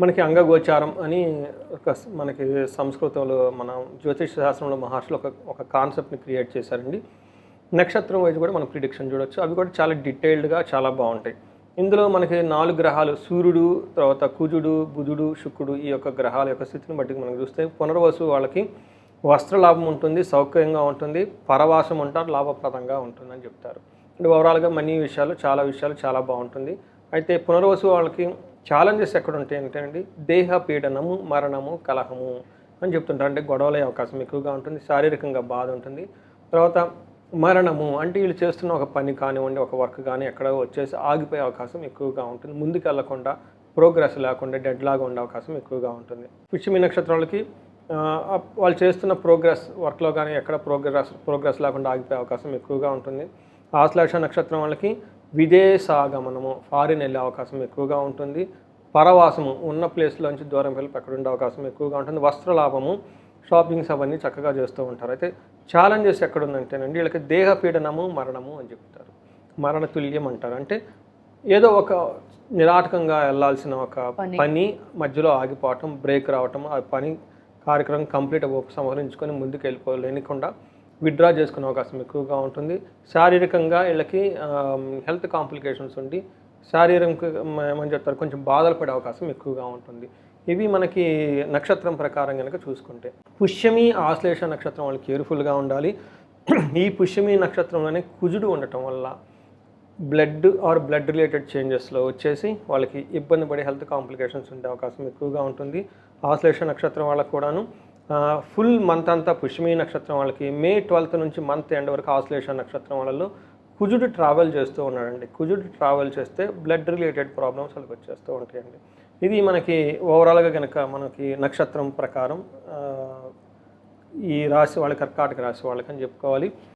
మనకి అంగగోచారం అని మనకి సంస్కృతంలో మన జ్యోతిష శాస్త్రంలో మహర్షులు ఒక కాన్సెప్ట్ని క్రియేట్ చేశారండి. నక్షత్రం వైజ్ కూడా మనం ప్రిడిక్షన్ చూడొచ్చు. అవి కూడా చాలా డీటెయిల్డ్గా చాలా బాగుంటాయి. ఇందులో మనకి 4 గ్రహాలు సూర్యుడు, తర్వాత కుజుడు, బుధుడు, శుక్రుడు ఈ యొక్క గ్రహాల యొక్క స్థితిని బట్టి మనం చూస్తే పునర్వసు వాళ్ళకి వస్త్రలాభం ఉంటుంది, సౌకర్యంగా ఉంటుంది, పరవాసం ఉంటారు, లాభప్రదంగా ఉంటుందని చెప్తారు. అంటే ఓవరాల్గా మనీ విషయాలు చాలా బాగుంటుంది. అయితే పునర్వసు వాళ్ళకి ఛాలెంజెస్ ఎక్కడ ఉంటాయి అంటే అండి, దేహ పీడనము, మరణము, కలహము అని చెప్తుంటారు. అంటే గొడవలయ్యే అవకాశం ఎక్కువగా ఉంటుంది, శారీరకంగా బాధ ఉంటుంది. తర్వాత మరణము అంటే వీళ్ళు చేస్తున్న ఒక పని కానివ్వండి, ఒక వర్క్ కానీ ఎక్కడో వచ్చేసి ఆగిపోయే అవకాశం ఎక్కువగా ఉంటుంది. ముందుకు వెళ్లకుండా ప్రోగ్రెస్ లేకుండా డెడ్ లాగా ఉండే అవకాశం ఎక్కువగా ఉంటుంది. పుష్యమి నక్షత్రాలకి వాళ్ళు చేస్తున్న వర్క్లో కానీ ఎక్కడ ప్రోగ్రెస్ లేకుండా ఆగిపోయే అవకాశం ఎక్కువగా ఉంటుంది. ఆశ్లేష నక్షత్రం వాళ్ళకి విదేశాగమనము, ఫారిన్ వెళ్ళే అవకాశం ఎక్కువగా ఉంటుంది. పరవాసము, ఉన్న ప్లేస్లోంచి దూరం వెళ్ళి అక్కడ ఉండే అవకాశం ఎక్కువగా ఉంటుంది. వస్త్రలాభము, షాపింగ్స్ అవన్నీ చక్కగా చేస్తూ ఉంటారు. అయితే ఛాలెంజెస్ ఎక్కడుందంటేనండి, వీళ్ళకి దేహ పీడనము, మరణము అని చెప్తారు. మరణతుల్యం అంటారు. అంటే ఏదో ఒక నిరాటకంగా వెళ్ళాల్సిన ఒక పని మధ్యలో ఆగిపోవటం, బ్రేక్ రావటం, ఆ పని కార్యక్రమం కంప్లీట్ ఉపసంహరించుకొని ముందుకు వెళ్ళిపోలేనికుండా విత్డ్రా చేసుకునే అవకాశం ఎక్కువగా ఉంటుంది. శారీరకంగా వీళ్ళకి హెల్త్ కాంప్లికేషన్స్ ఉండి శారీరక ఏమని చెప్తారు, కొంచెం బాధలు పడే అవకాశం ఎక్కువగా ఉంటుంది. ఇవి మనకి నక్షత్రం ప్రకారం కనుక చూసుకుంటే, పుష్యమి ఆశ్లేష నక్షత్రం వాళ్ళు కేర్ఫుల్గా ఉండాలి. ఈ పుష్యమి నక్షత్రంలోనే కుజుడు ఉండటం వల్ల బ్లడ్ రిలేటెడ్ చేంజెస్లో వచ్చేసి వాళ్ళకి ఇబ్బంది పడే హెల్త్ కాంప్లికేషన్స్ ఉండే అవకాశం ఎక్కువగా ఉంటుంది. ఆశ్లేష నక్షత్రం వాళ్ళకు కూడాను ఫుల్ మంత్ అంతా పుష్యమి నక్షత్రం వాళ్ళకి మే 12th నుంచి మంత్ ఎండ్ వరకు ఆశ్లేష నక్షత్రం వాళ్ళలో కుజుడు ట్రావెల్ చేస్తూ ఉన్నాడండి. కుజుడు ట్రావెల్ చేస్తే బ్లడ్ రిలేటెడ్ ప్రాబ్లమ్స్ వాళ్ళకి వచ్చేస్తూ ఉంటాయండి. ఇది మనకి ఓవరాల్గా కనుక మనకి నక్షత్రం ప్రకారం ఈ రాశి వాళ్ళకి, కర్కాటక రాశి వాళ్ళకి అని చెప్పుకోవాలి.